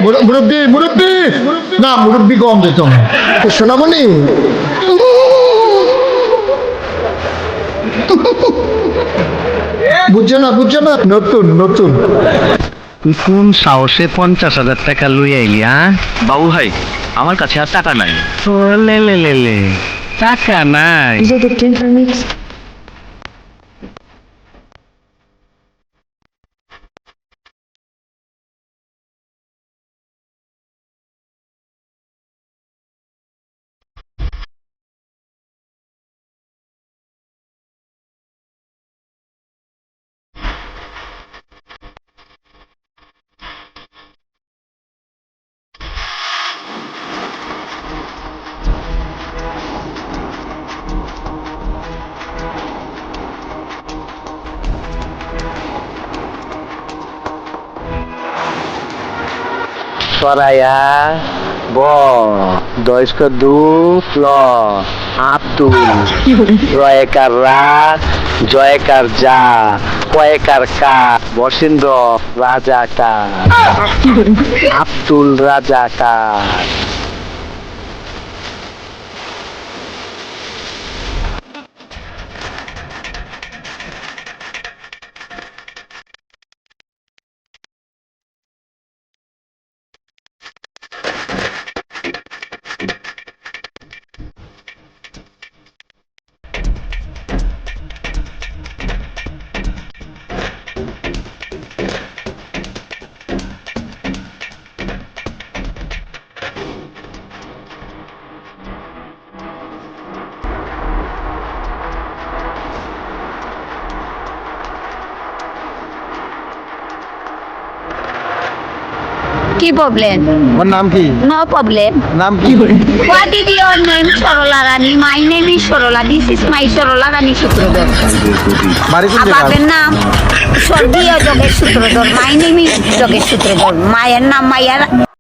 মুরব্বী মুরব্বী, না মুরব্বী কম দিত না। সোনামণি, বুঝছো না বুঝছো না, নতুন নতুন। তুই কোন সাহসে 50,000 টাকা লই আইলি? বাবু ভাই, আমার কাছে আর টাকা নাই। লে লে লে লে, টাকা নাই? সরাইয়া ব দয়স্ক দু ল আব্দুল রয়েকার রা জয়কার যা কয়েকার কা বসেন্দ্র রাজাকার আব্দুল রাজাকার। কি প্রবলেম? আমার নাম কি? No problem. নাম কি? What is your name? Sorola Rani. My name is Sorola. This is my Sorola Rani Sutrodhar. বাড়ি কোন বাপের জায়গায়? নাম স্বর্গীয় যোগেশ সূত্রধর। My name is যোগেশ সূত্রধর। মায়ের নাম মায়ের